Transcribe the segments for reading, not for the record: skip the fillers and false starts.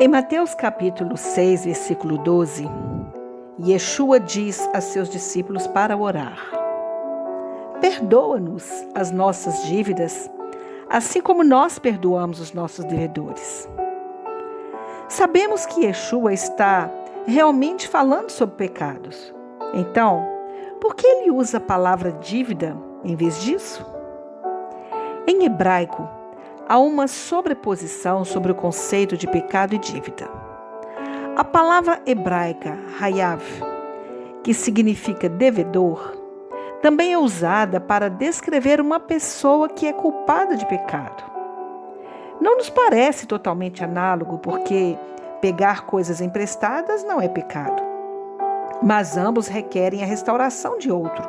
Em Mateus capítulo 6, versículo 12, Yeshua diz a seus discípulos para orar: perdoa-nos as nossas dívidas, assim como nós perdoamos os nossos devedores. Sabemos que Yeshua está realmente falando sobre pecados. Então, por que ele usa a palavra dívida em vez disso? Em hebraico, há uma sobreposição sobre o conceito de pecado e dívida. A palavra hebraica hayav, que significa devedor, também é usada para descrever uma pessoa que é culpada de pecado. Não nos parece totalmente análogo, porque pegar coisas emprestadas não é pecado, mas ambos requerem a restauração de outro,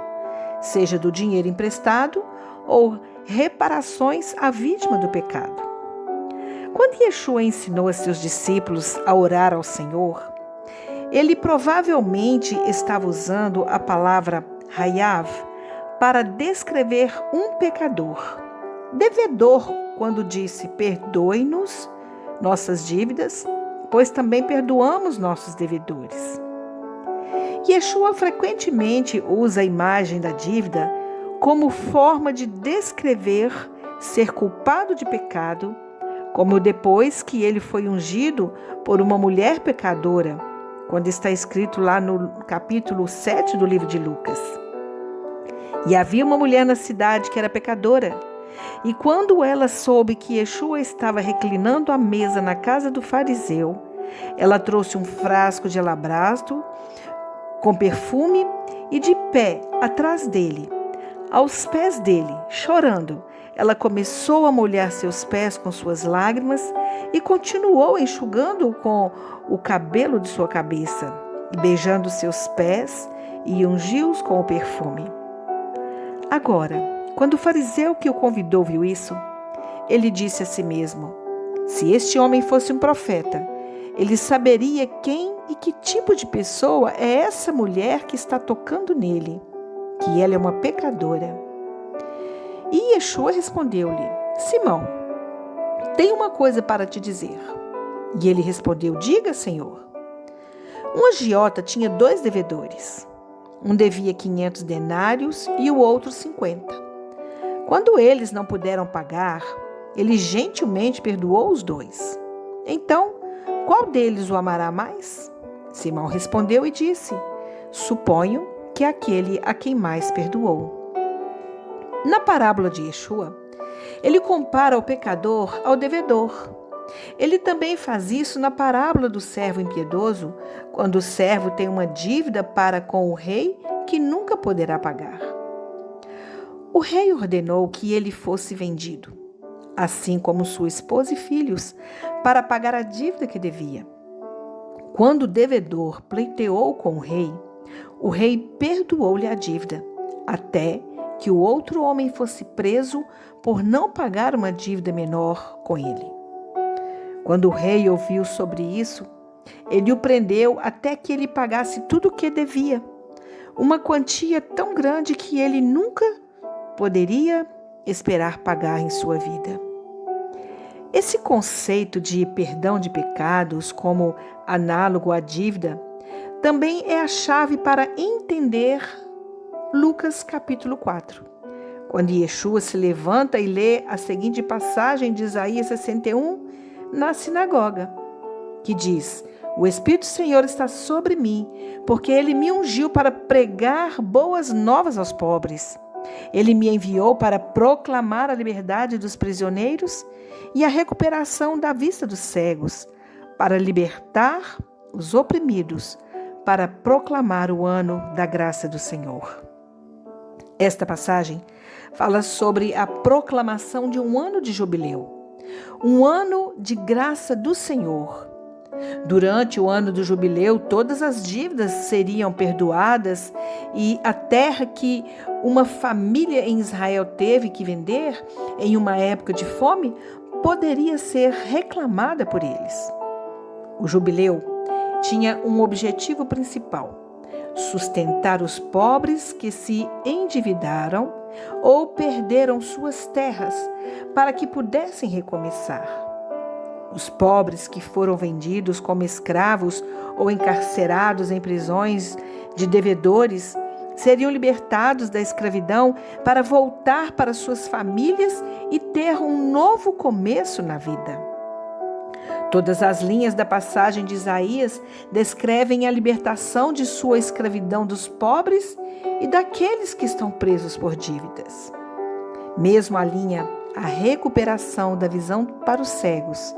seja do dinheiro emprestado ou reparações à vítima do pecado. Quando Yeshua ensinou a seus discípulos a orar ao Senhor, ele provavelmente estava usando a palavra hayav para descrever um pecador, devedor, quando disse: perdoe-nos nossas dívidas, pois também perdoamos nossos devedores. Yeshua frequentemente usa a imagem da dívida como forma de descrever ser culpado de pecado, como depois que ele foi ungido por uma mulher pecadora, quando está escrito lá no capítulo 7 do livro de Lucas. E havia uma mulher na cidade que era pecadora, e quando ela soube que Yeshua estava reclinando à mesa na casa do fariseu, ela trouxe um frasco de alabastro com perfume e, de pé atrás dele, aos pés dele, chorando, ela começou a molhar seus pés com suas lágrimas e continuou enxugando-o com o cabelo de sua cabeça, e beijando seus pés e ungiu-os com o perfume. Agora, quando o fariseu que o convidou viu isso, ele disse a si mesmo: se este homem fosse um profeta, ele saberia quem e que tipo de pessoa é essa mulher que está tocando nele, que ela é uma pecadora. E Yeshua respondeu-lhe: Simão, tenho uma coisa para te dizer. E ele respondeu: diga, Senhor. Um agiota tinha 2 devedores. Um devia 500 denários e o outro 50. Quando eles não puderam pagar, ele gentilmente perdoou os 2. Então, qual deles o amará mais? Simão respondeu e disse: suponho que é aquele a quem mais perdoou. Na parábola de Yeshua, ele compara o pecador ao devedor. Ele também faz isso na parábola do servo impiedoso, quando o servo tem uma dívida para com o rei que nunca poderá pagar. O rei ordenou que ele fosse vendido, assim como sua esposa e filhos, para pagar a dívida que devia. Quando o devedor pleiteou com o rei perdoou-lhe a dívida, até que o outro homem fosse preso por não pagar uma dívida menor com ele. Quando o rei ouviu sobre isso, ele o prendeu até que ele pagasse tudo o que devia, uma quantia tão grande que ele nunca poderia esperar pagar em sua vida. Esse conceito de perdão de pecados como análogo à dívida também é a chave para entender Lucas capítulo 4, quando Yeshua se levanta e lê a seguinte passagem de Isaías 61 na sinagoga, que diz: o Espírito do Senhor está sobre mim, porque ele me ungiu para pregar boas novas aos pobres. Ele me enviou para proclamar a liberdade dos prisioneiros e a recuperação da vista dos cegos, para libertar os oprimidos, para proclamar o ano da graça do Senhor. Esta passagem fala sobre a proclamação de um ano de jubileu, um ano de graça do Senhor. Durante o ano do jubileu, todas as dívidas seriam perdoadas e a terra que uma família em Israel teve que vender em uma época de fome poderia ser reclamada por eles. O jubileu tinha um objetivo principal: sustentar os pobres que se endividaram ou perderam suas terras para que pudessem recomeçar. Os pobres que foram vendidos como escravos ou encarcerados em prisões de devedores seriam libertados da escravidão para voltar para suas famílias e ter um novo começo na vida. Todas as linhas da passagem de Isaías descrevem a libertação de sua escravidão dos pobres e daqueles que estão presos por dívidas. Mesmo a linha "a recuperação da visão para os cegos"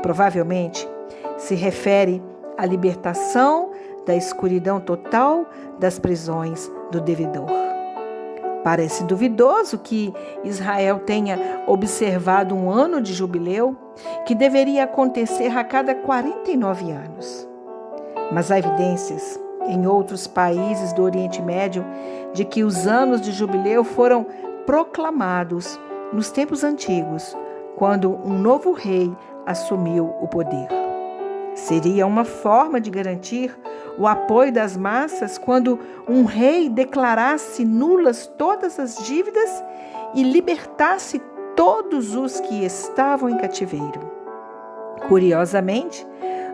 provavelmente se refere à libertação da escuridão total das prisões do devedor. Parece duvidoso que Israel tenha observado um ano de jubileu que deveria acontecer a cada 49 anos. Mas há evidências em outros países do Oriente Médio de que os anos de jubileu foram proclamados nos tempos antigos, quando um novo rei assumiu o poder. Seria uma forma de garantir o apoio das massas quando um rei declarasse nulas todas as dívidas e libertasse todos os que estavam em cativeiro. Curiosamente,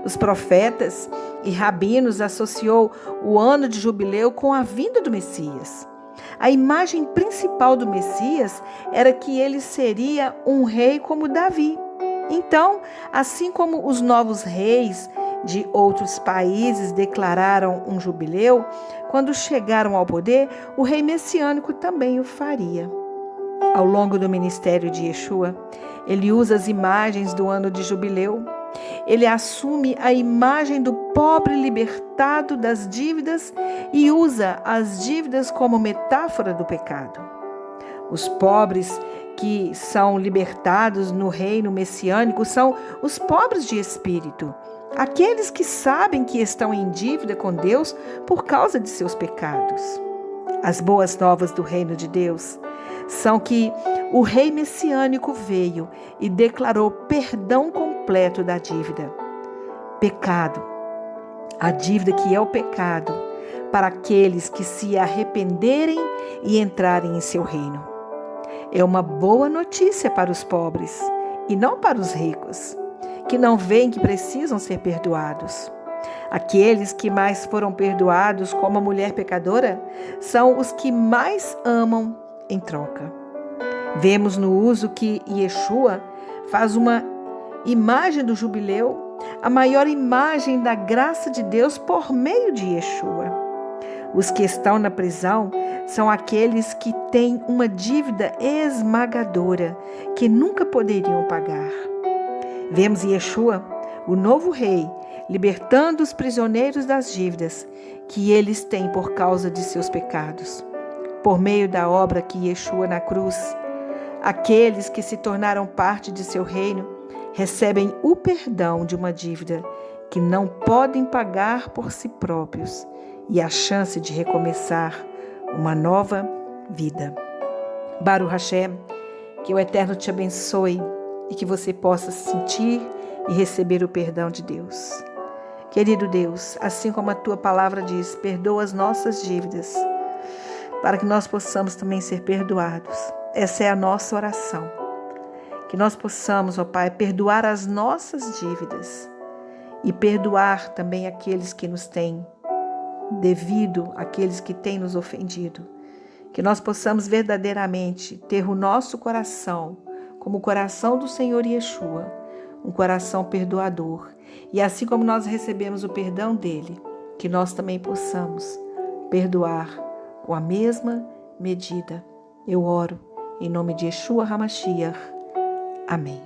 os profetas e rabinos associou o ano de jubileu com a vinda do Messias. A imagem principal do Messias era que ele seria um rei como Davi. Então, assim como os novos reis de outros países declararam um jubileu, quando chegaram ao poder, o rei messiânico também o faria. Ao longo do ministério de Yeshua, ele usa as imagens do ano de jubileu. Ele assume a imagem do pobre libertado das dívidas e usa as dívidas como metáfora do pecado. Os pobres que são libertados no reino messiânico são os pobres de espírito, aqueles que sabem que estão em dívida com Deus por causa de seus pecados. As boas novas do reino de Deus são que o rei messiânico veio e declarou perdão completo da dívida. Pecado, a dívida que é o pecado, para aqueles que se arrependerem e entrarem em seu reino. É uma boa notícia para os pobres e não para os ricos, que não veem que precisam ser perdoados. Aqueles que mais foram perdoados, como a mulher pecadora, são os que mais amam em troca. Vemos no uso que Yeshua faz uma imagem do jubileu, a maior imagem da graça de Deus por meio de Yeshua. Os que estão na prisão são aqueles que têm uma dívida esmagadora que nunca poderiam pagar. Vemos Yeshua, o novo rei, libertando os prisioneiros das dívidas que eles têm por causa de seus pecados. Por meio da obra que Yeshua na cruz, aqueles que se tornaram parte de seu reino recebem o perdão de uma dívida que não podem pagar por si próprios e a chance de recomeçar uma nova vida. Baruch Hashem, que o Eterno te abençoe e que você possa sentir e receber o perdão de Deus. Querido Deus, assim como a tua palavra diz, perdoa as nossas dívidas, para que nós possamos também ser perdoados. Essa é a nossa oração. Que nós possamos, ó Pai, perdoar as nossas dívidas e perdoar também aqueles que nos têm devido, aqueles que têm nos ofendido. Que nós possamos verdadeiramente ter o nosso coração como o coração do Senhor Yeshua, um coração perdoador. E assim como nós recebemos o perdão dele, que nós também possamos perdoar com a mesma medida. Eu oro em nome de Yeshua HaMashiach. Amém.